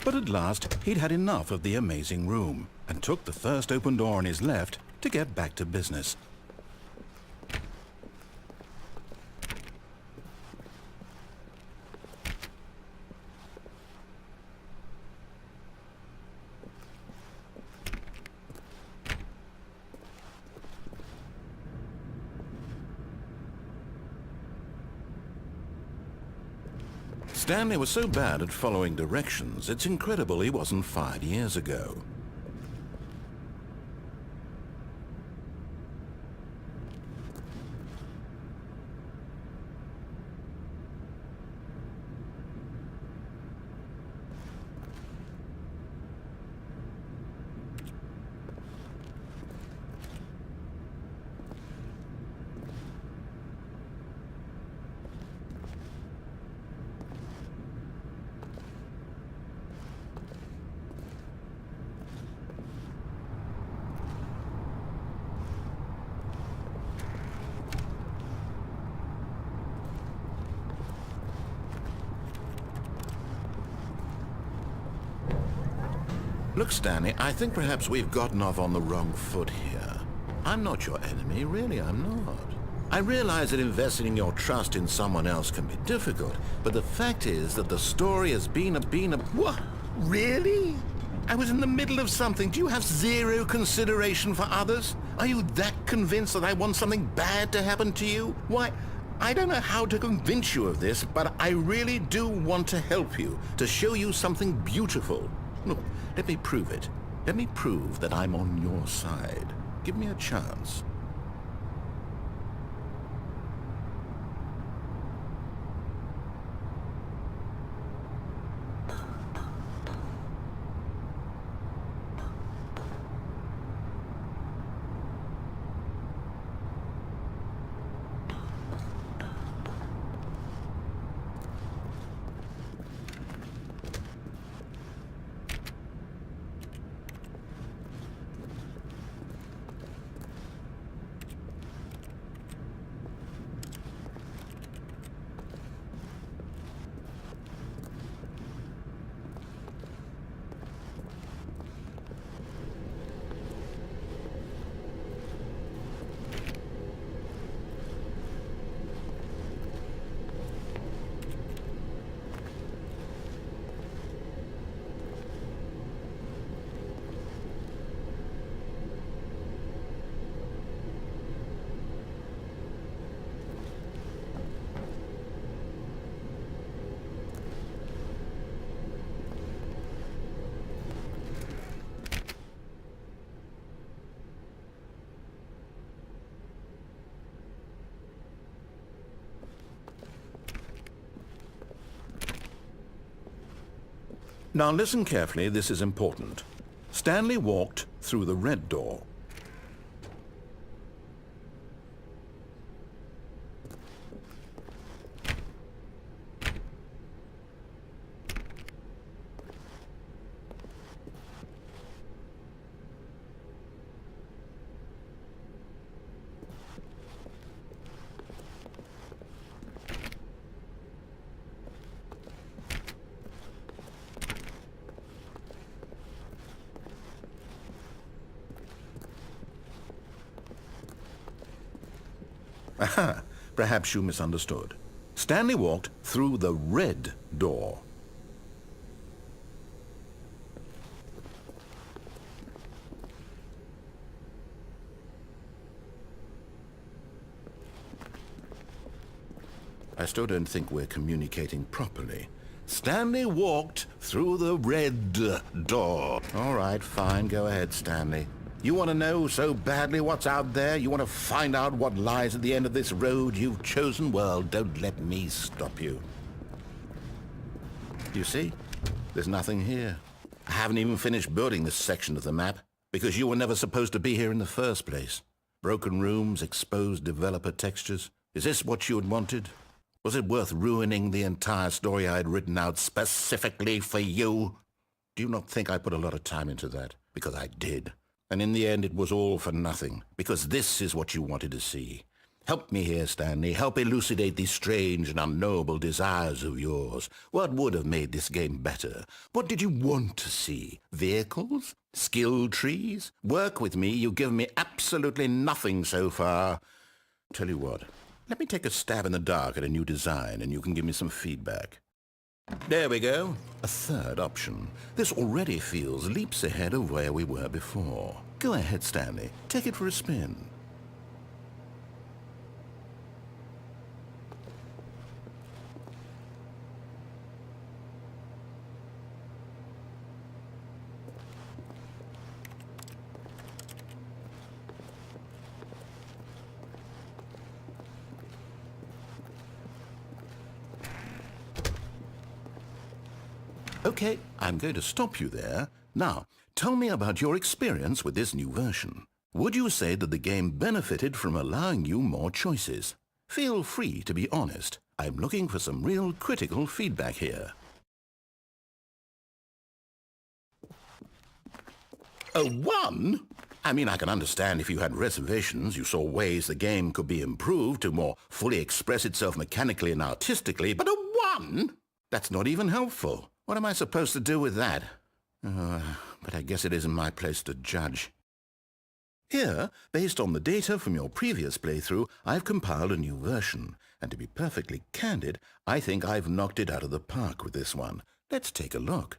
But at last, he'd had enough of the amazing room and took the first open door on his left to get back to business. Stanley was so bad at following directions, it's incredible he wasn't fired years ago. Look, Stanley, I think perhaps we've gotten off on the wrong foot here. I'm not your enemy, really, I'm not. I realize that investing your trust in someone else can be difficult, but the fact is that the story has been a... What? Really? I was in the middle of something. Do you have zero consideration for others? Are you that convinced that I want something bad to happen to you? Why, I don't know how to convince you of this, but I really do want to help you, to show you something beautiful. Look, let me prove it. Let me prove that I'm on your side. Give me a chance. Now listen carefully, this is important. Stanley walked through the red door. Aha, perhaps you misunderstood. Stanley walked through the red door. I still don't think we're communicating properly. Stanley walked through the red door. All right, fine, go ahead, Stanley. You want to know so badly what's out there? You want to find out what lies at the end of this road you've chosen? Well, don't let me stop you. You see? There's nothing here. I haven't even finished building this section of the map because you were never supposed to be here in the first place. Broken rooms, exposed developer textures. Is this what you had wanted? Was it worth ruining the entire story I had written out specifically for you? Do you not think I put a lot of time into that? Because I did. And in the end, it was all for nothing, because this is what you wanted to see. Help me here, Stanley. Help elucidate these strange and unknowable desires of yours. What would have made this game better? What did you want to see? Vehicles? Skill trees? Work with me. You've given me absolutely nothing so far. Tell you what, let me take a stab in the dark at a new design and you can give me some feedback. There we go. A third option. This already feels leaps ahead of where we were before. Go ahead, Stanley. Take it for a spin. Okay, I'm going to stop you there. Now, tell me about your experience with this new version. Would you say that the game benefited from allowing you more choices? Feel free to be honest. I'm looking for some real critical feedback here. A 1? I mean, I can understand if you had reservations, you saw ways the game could be improved to more fully express itself mechanically and artistically, but a 1? That's not even helpful. What am I supposed to do with that? But I guess it isn't my place to judge. Here, based on the data from your previous playthrough, I've compiled a new version. And to be perfectly candid, I think I've knocked it out of the park with this one. Let's take a look.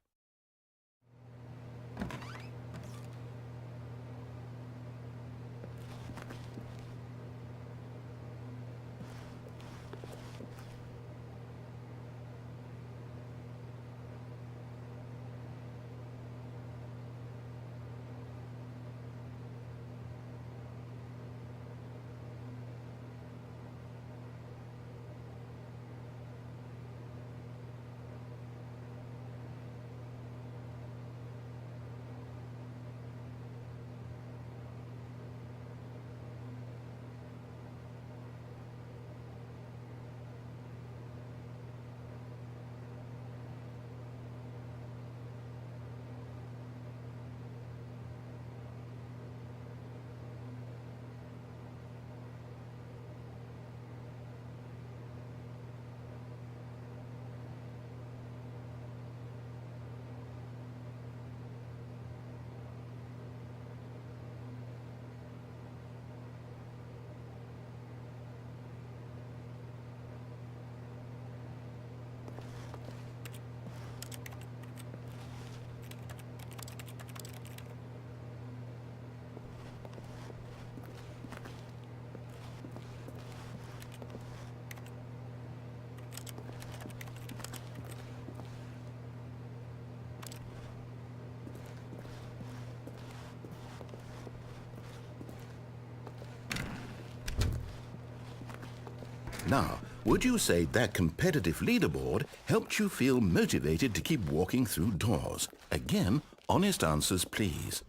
Now, would you say that competitive leaderboard helped you feel motivated to keep walking through doors? Again, honest answers, please.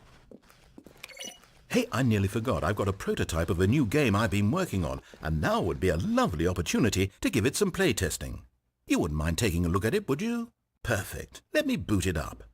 Hey, I nearly forgot. I've got a prototype of a new game I've been working on, and now would be a lovely opportunity to give it some playtesting. You wouldn't mind taking a look at it, would you? Perfect. Let me boot it up.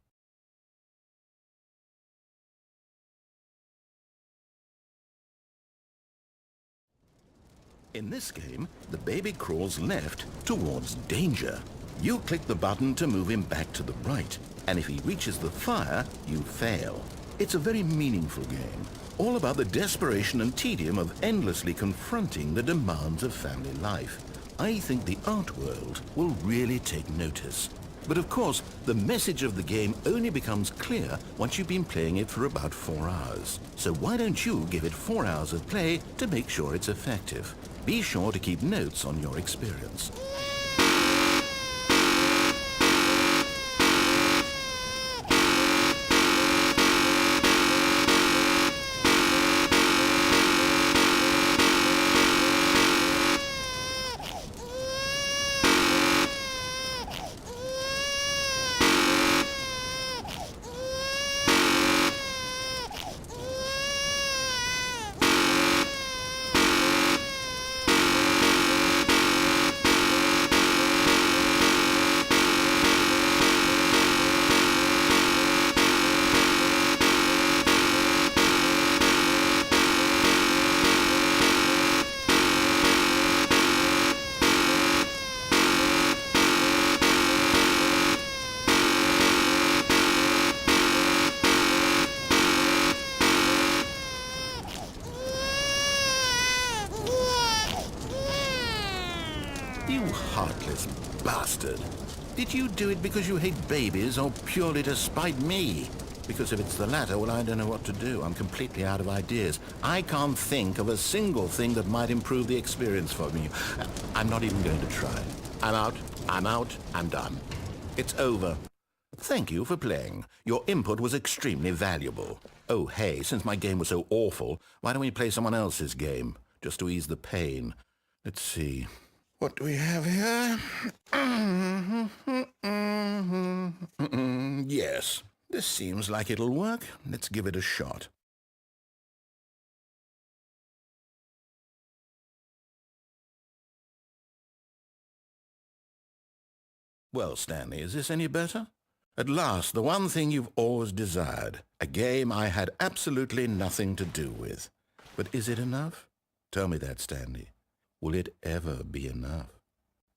In this game, the baby crawls left towards danger. You click the button to move him back to the right, and if he reaches the fire, you fail. It's a very meaningful game, all about the desperation and tedium of endlessly confronting the demands of family life. I think the art world will really take notice. But of course, the message of the game only becomes clear once you've been playing it for about 4 hours. So why don't you give it 4 hours of play to make sure it's effective? Be sure to keep notes on your experience. heartless bastard. Did you do it because you hate babies or purely to spite me? Because if it's the latter, well, I don't know what to do. I'm completely out of ideas. I can't think of a single thing that might improve the experience for me. I'm not even going to try. I'm out. I'm done. It's over. Thank you for playing. Your input was extremely valuable. Oh, hey, since my game was so awful, why don't we play someone else's game? Just to ease the pain. Let's see. What do we have here? Yes. This seems like it'll work. Let's give it a shot. Well, Stanley, is this any better? At last, the one thing you've always desired. A game I had absolutely nothing to do with. But is it enough? Tell me that, Stanley. Will it ever be enough?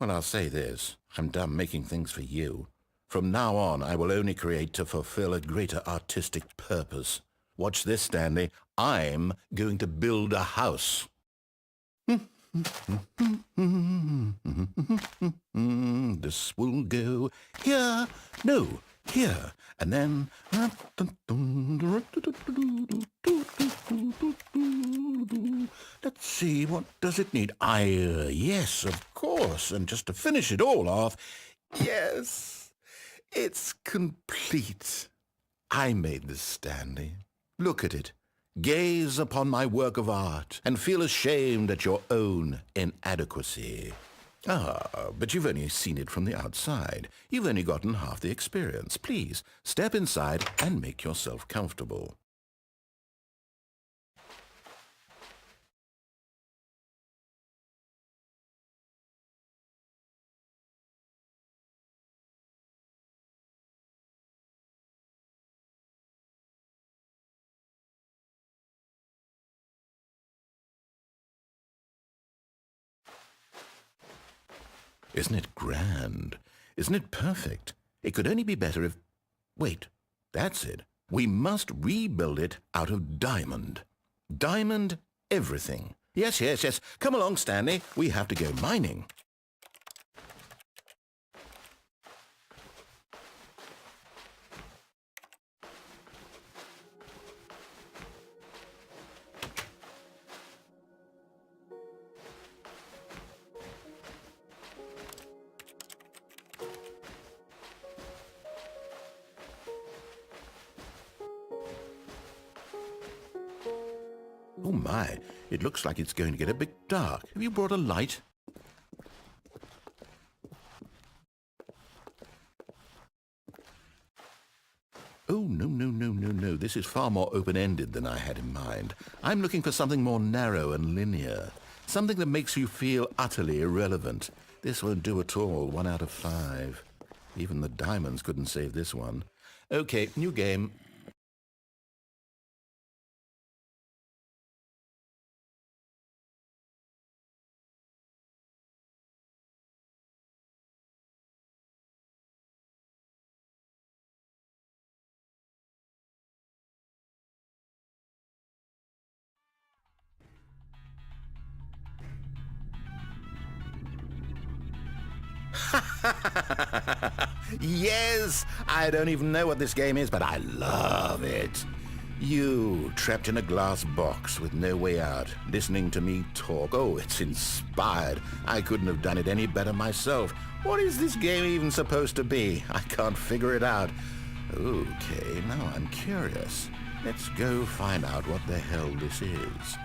Well, I'll say this. I'm done making things for you. From now on, I will only create to fulfill a greater artistic purpose. Watch this, Stanley. I'm going to build a house. This will go here, no, here, and then... Let's see, what does it need? Yes, of course, and just to finish it all off, yes, it's complete. I made this, Stanley. Look at it. Gaze upon my work of art and feel ashamed at your own inadequacy. Ah, but you've only seen it from the outside. You've only gotten half the experience. Please, step inside and make yourself comfortable. Isn't it grand? Isn't it perfect? It could only be better if... Wait, that's it. We must rebuild it out of diamond. Diamond everything. Yes. Come along, Stanley. We have to go mining. Oh my, it looks like it's going to get a bit dark. Have you brought a light? Oh, no. This is far more open-ended than I had in mind. I'm looking for something more narrow and linear. Something that makes you feel utterly irrelevant. This won't do at all. 1 out of 5. Even the diamonds couldn't save this one. Okay, new game. Yes! I don't even know what this game is, but I love it. You, trapped in a glass box with no way out, listening to me talk. Oh, it's inspired. I couldn't have done it any better myself. What is this game even supposed to be? I can't figure it out. Okay, now I'm curious. Let's go find out what the hell this is.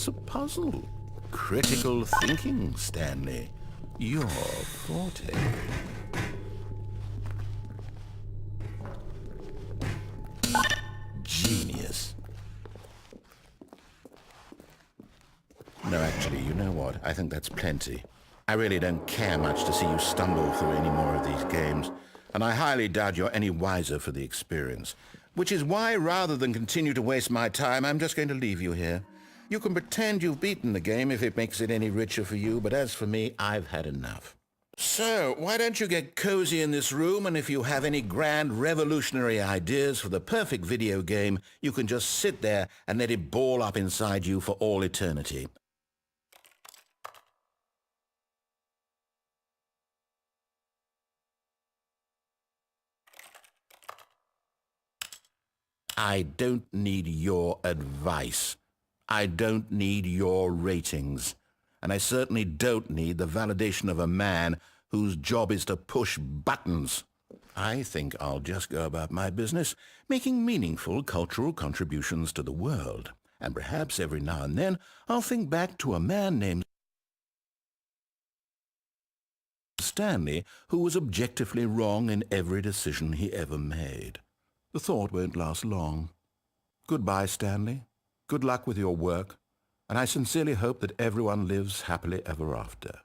It's a puzzle. Critical thinking, Stanley. Your forte. Genius. No, actually, you know what? I think that's plenty. I really don't care much to see you stumble through any more of these games, and I highly doubt you're any wiser for the experience. Which is why, rather than continue to waste my time, I'm just going to leave you here. You can pretend you've beaten the game if it makes it any richer for you, but as for me, I've had enough. So, why don't you get cozy in this room, and if you have any grand revolutionary ideas for the perfect video game, you can just sit there and let it ball up inside you for all eternity. I don't need your advice. I don't need your ratings. And I certainly don't need the validation of a man whose job is to push buttons. I think I'll just go about my business, making meaningful cultural contributions to the world. And perhaps every now and then I'll think back to a man named Stanley who was objectively wrong in every decision he ever made. The thought won't last long. Goodbye, Stanley. Good luck with your work, and I sincerely hope that everyone lives happily ever after.